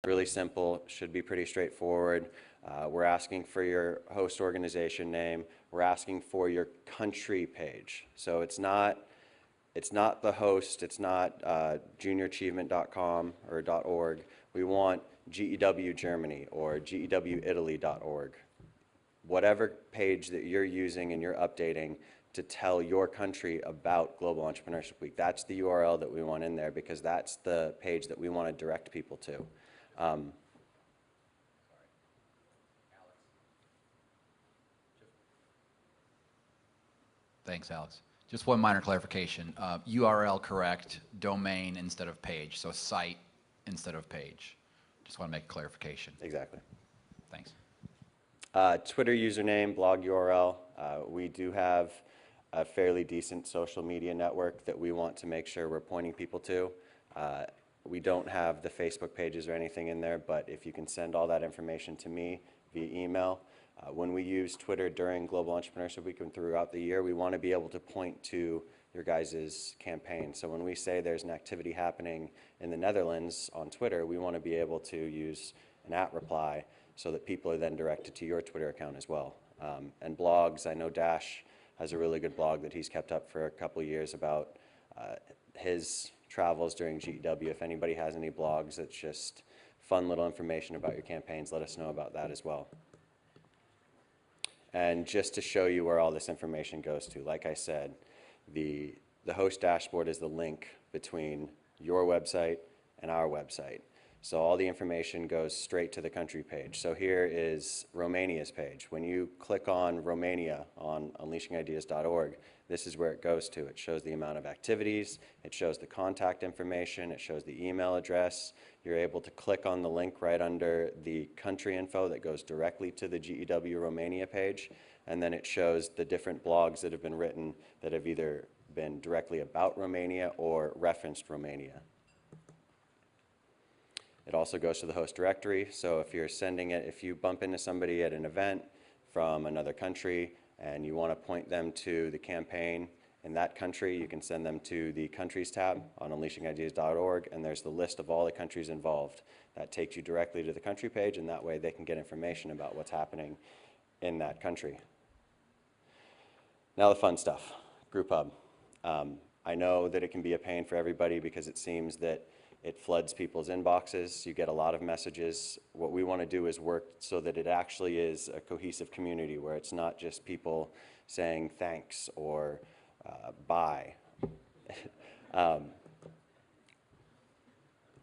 Really simple, should be pretty straightforward. We're asking for your host organization name. We're asking for your country page. So it's not the host, it's not juniorachievement.com or .org. We want GEW Germany or GEWItaly.org. Whatever page that you're using and you're updating to tell your country about Global Entrepreneurship Week. That's the URL that we want in there because that's the page that we want to direct people to. Thanks, Alex. Just one minor clarification. URL correct, domain instead of page, so site instead of page. Just want to make a clarification. Exactly. Thanks. Twitter username, blog URL. We do have a fairly decent social media network that we want to make sure we're pointing people to. We don't have the Facebook pages or anything in there, but if you can send all that information to me via email. When we use Twitter during Global Entrepreneurship Week and throughout the year, we want to be able to point to your guys' campaign. So when we say there's an activity happening in the Netherlands on Twitter, we want to be able to use an @reply so that people are then directed to your Twitter account as well. And blogs, I know Dash has a really good blog that he's kept up for a couple of years about his travels during GEW. If anybody has any blogs that's just fun little information about your campaigns, let us know about that as well. And just to show you where all this information goes to, like I said, the host dashboard is the link between your website and our website. So all the information goes straight to the country page. So here is Romania's page. When you click on Romania on unleashingideas.org, this is where it goes to. It shows the amount of activities, it shows the contact information, it shows the email address. You're able to click on the link right under the country info that goes directly to the GEW Romania page, and then it shows the different blogs that have been written that have either been directly about Romania or referenced Romania. It also goes to the host directory, so if you're sending it, if you bump into somebody at an event from another country and you want to point them to the campaign in that country, you can send them to the countries tab on unleashingideas.org, and there's the list of all the countries involved. That takes you directly to the country page, and that way they can get information about what's happening in that country. Now the fun stuff, Group Hub. I know that it can be a pain for everybody because it seems that it floods people's inboxes. You get a lot of messages. What we want to do is work so that it actually is a cohesive community where it's not just people saying thanks or bye.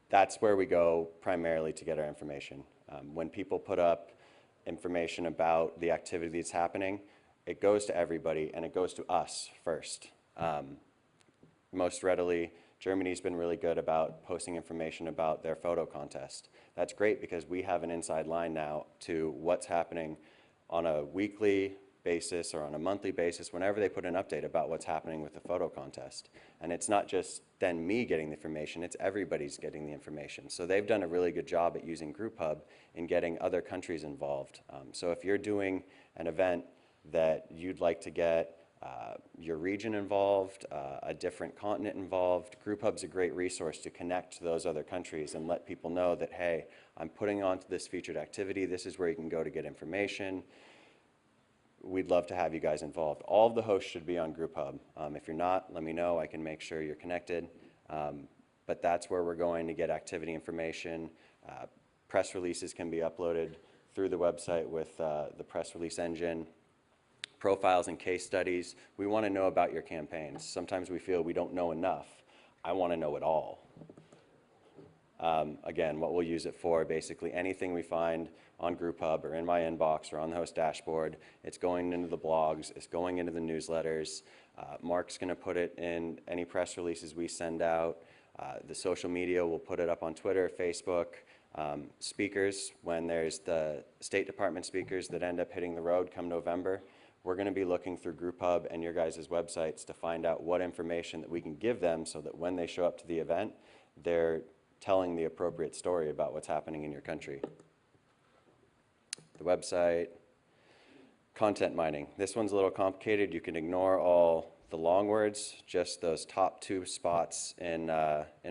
That's where we go primarily to get our information. When people put up information about the activity that's happening, it goes to everybody and it goes to us first. Most readily, Germany's been really good about posting information about their photo contest. That's great because we have an inside line now to what's happening on a weekly basis or on a monthly basis whenever they put an update about what's happening with the photo contest. And it's not just then me getting the information, it's everybody's getting the information. So they've done a really good job at using Group Hub in getting other countries involved. So if you're doing an event that you'd like to get your region involved, a different continent involved, Group Hub's a great resource to connect to those other countries and let people know that, hey, I'm putting on to this featured activity, this is where you can go to get information. We'd love to have you guys involved. All of the hosts should be on Group Hub. If you're not, let me know, I can make sure you're connected. But that's where we're going to get activity information. Press releases can be uploaded through the website with the press release engine. Profiles and case studies. We want to know about your campaigns. Sometimes we feel we don't know enough. I want to know it all. Again, what we'll use it for, basically anything we find on Group Hub or in my inbox or on the host dashboard, it's going into the blogs, it's going into the newsletters. Mark's going to put it in any press releases we send out. The social media, we'll put it up on Twitter, Facebook. Speakers, when there's the State Department speakers that end up hitting the road come November, we're going to be looking through Group Hub and your guys' websites to find out what information that we can give them so that when they show up to the event, they're telling the appropriate story about what's happening in your country. The website, content mining. This one's a little complicated. You can ignore all the long words, just those top two spots in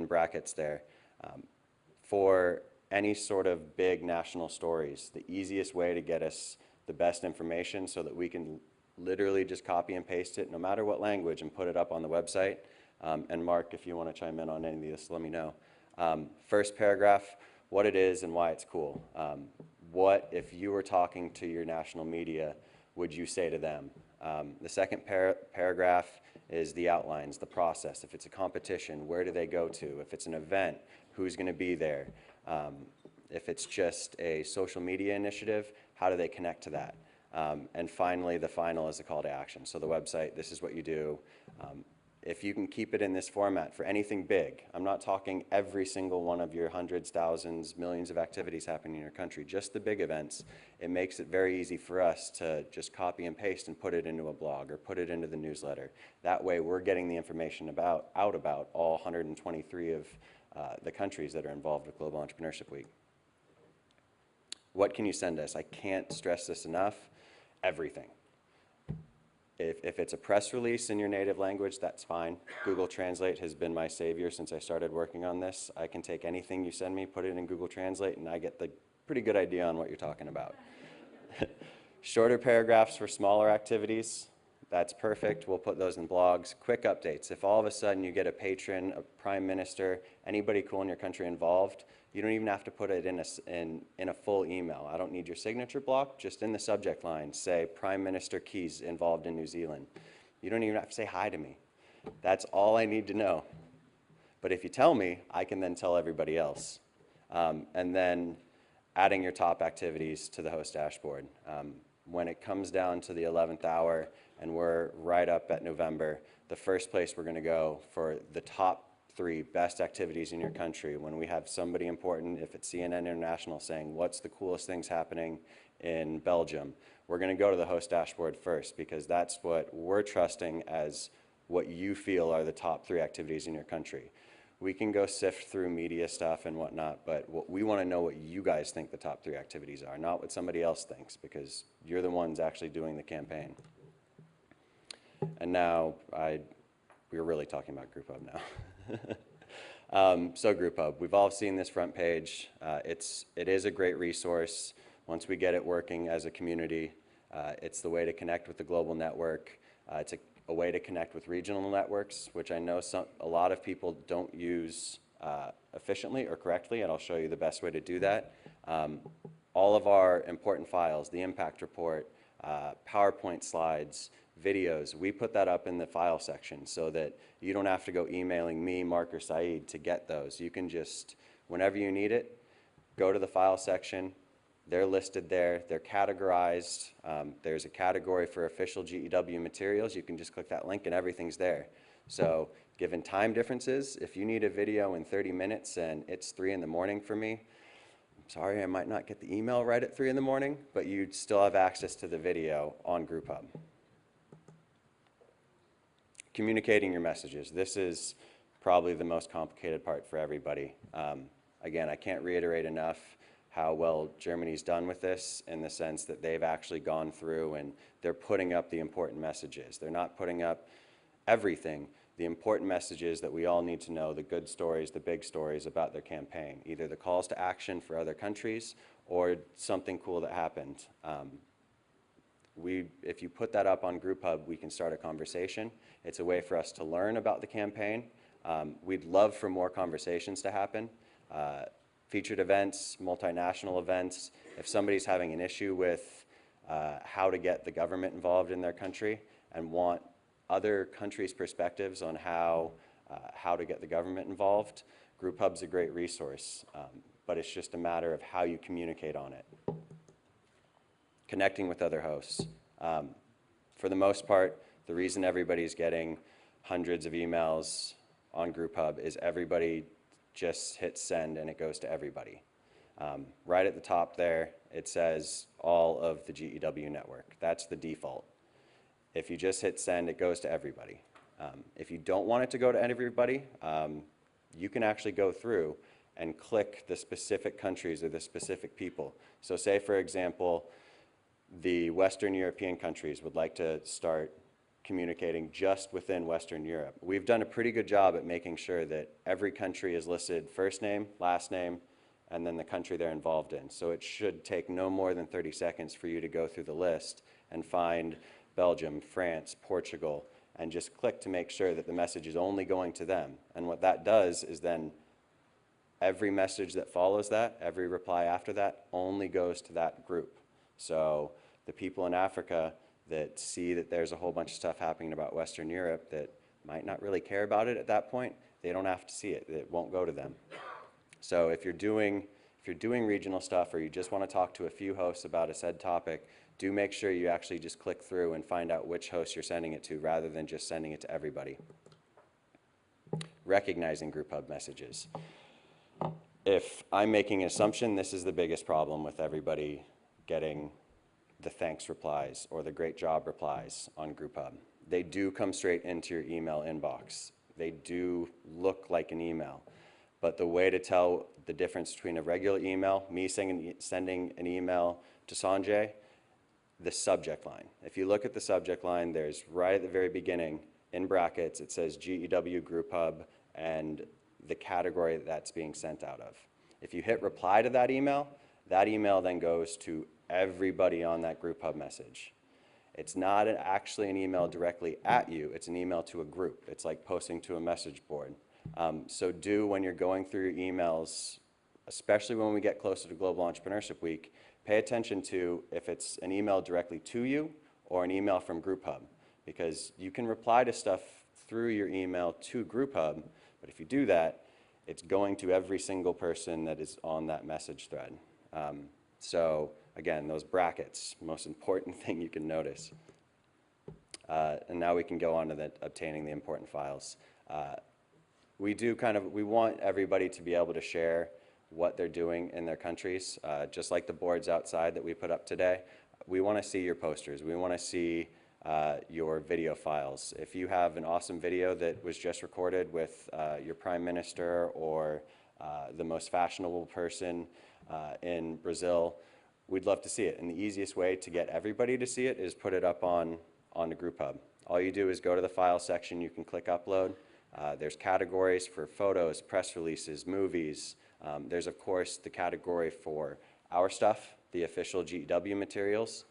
brackets there. For any sort of big national stories, the easiest way to get us the best information so that we can literally just copy and paste it no matter what language and put it up on the website. And Mark, if you want to chime in on any of this, let me know. First paragraph, what it is and why it's cool. What, if you were talking to your national media, would you say to them? The second paragraph is the outlines, the process. If it's a competition, where do they go to? If it's an event, who's going to be there? If it's just a social media initiative, how do they connect to that? And finally, the final is the call to action. So the website, this is what you do. If you can keep it in this format for anything big, I'm not talking every single one of your hundreds, thousands, millions of activities happening in your country, just the big events, it makes it very easy for us to just copy and paste and put it into a blog or put it into the newsletter. That way we're getting the information out about all 123 of the countries that are involved with Global Entrepreneurship Week. What can you send us? I can't stress this enough. Everything. If it's a press release in your native language, that's fine. Google Translate has been my savior since I started working on this. I can take anything you send me, put it in Google Translate, and I get the pretty good idea on what you're talking about. Shorter paragraphs for smaller activities, that's perfect. We'll put those in blogs. Quick updates. If all of a sudden you get a patron, a prime minister, anybody cool in your country involved, you don't even have to put it in a full email. I don't need your signature block. Just in the subject line, say Prime Minister Keys involved in New Zealand. You don't even have to say hi to me. That's all I need to know. But if you tell me, I can then tell everybody else. And then adding your top activities to the host dashboard. When it comes down to the 11th hour and we're right up at November, the first place we're going to go for the top 3 best activities in your country, when we have somebody important, if it's CNN International saying, what's the coolest things happening in Belgium, we're going to go to the host dashboard first because that's what we're trusting as what you feel are the top 3 activities in your country. We can go sift through media stuff and whatnot, but we want to know what you guys think the top 3 activities are, not what somebody else thinks, because you're the ones actually doing the campaign. And now, we're really talking about Group Hub now. So Group Hub, we've all seen this front page. It is a great resource. Once we get it working as a community, it's the way to connect with the global network. It's a way to connect with regional networks, which I know a lot of people don't use efficiently or correctly, and I'll show you the best way to do that. All of our important files, the impact report, PowerPoint slides, videos, we put that up in the file section so that you don't have to go emailing me, Mark, or Saeed to get those. You can just, whenever you need it, go to the file section. They're listed there. They're categorized. There's a category for official GEW materials. You can just click that link and everything's there. So given time differences, if you need a video in 30 minutes and it's 3 in the morning for me, I'm sorry, I might not get the email right at 3 in the morning, but you'd still have access to the video on Group Hub. Communicating your messages. This is probably the most complicated part for everybody. Again, I can't reiterate enough how well Germany's done with this in the sense that they've actually gone through and they're putting up the important messages. They're not putting up everything. The important messages that we all need to know, the good stories, the big stories about their campaign, either the calls to action for other countries or something cool that happened. If you put that up on Group Hub, we can start a conversation. It's a way for us to learn about the campaign. We'd love for more conversations to happen. Featured events, multinational events. If somebody's having an issue with how to get the government involved in their country and want other countries' perspectives on how to get the government involved, Group Hub's a great resource, but it's just a matter of how you communicate on it. Connecting with other hosts. For the most part, the reason everybody's getting hundreds of emails on Group Hub is everybody just hits send and it goes to everybody. Right at the top there, it says all of the GEW network. That's the default. If you just hit send, it goes to everybody. If you don't want it to go to everybody, you can actually go through and click the specific countries or the specific people. So say, for example, the Western European countries would like to start communicating just within Western Europe. We've done a pretty good job at making sure that every country is listed first name, last name, and then the country they're involved in. So it should take no more than 30 seconds for you to go through the list and find Belgium, France, Portugal, and just click to make sure that the message is only going to them. And what that does is then every message that follows that, every reply after that, only goes to that group. So the people in Africa that see that there's a whole bunch of stuff happening about Western Europe that might not really care about it at that point, they don't have to see it. It won't go to them. So if you're doing regional stuff, or you just want to talk to a few hosts about a said topic, do make sure you actually just click through and find out which host you're sending it to, rather than just sending it to everybody. Recognizing group hub messages. If I'm making an assumption, this is the biggest problem with everybody getting the thanks replies or the great job replies on group hub. They do come straight into your email inbox. They do look like an email. But the way to tell the difference between a regular email, me sending an email to Sanjay, the subject line. If you look at the subject line, there's right at the very beginning, in brackets, it says GEW Group Hub and the category that's being sent out of. If you hit reply to that email then goes to everybody on that Group Hub message. It's not actually an email directly at you, it's an email to a group. It's like posting to a message board. So when you're going through your emails, especially when we get closer to Global Entrepreneurship Week, pay attention to if it's an email directly to you or an email from Group Hub, because you can reply to stuff through your email to Group Hub, but if you do that, it's going to every single person that is on that message thread. So again, those brackets, most important thing you can notice. And now we can go on to obtaining the important files. We want everybody to be able to share what they're doing in their countries, just like the boards outside that we put up today. We want to see your posters. We want to see your video files. If you have an awesome video that was just recorded with your prime minister or the most fashionable person in Brazil, we'd love to see it. And the easiest way to get everybody to see it is put it up on the Group Hub. All you do is go to the file section, you can click upload. There's categories for photos, press releases, movies. There's of course the category for our stuff, the official GEW materials.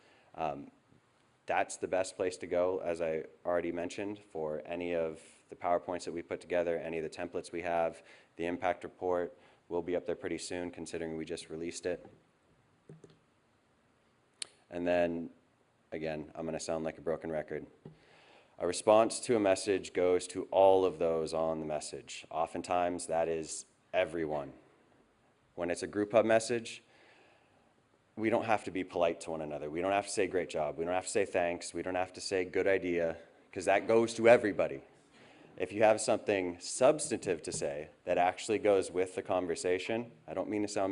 That's the best place to go, as I already mentioned, for any of the PowerPoints that we put together, any of the templates we have. The impact report will be up there pretty soon, considering we just released it. And then, again, I'm going to sound like a broken record. A response to a message goes to all of those on the message. Oftentimes, that is everyone. When it's a Group Hub message, we don't have to be polite to one another. We don't have to say great job. We don't have to say thanks. We don't have to say good idea, because that goes to everybody. If you have something substantive to say that actually goes with the conversation, I don't mean to sound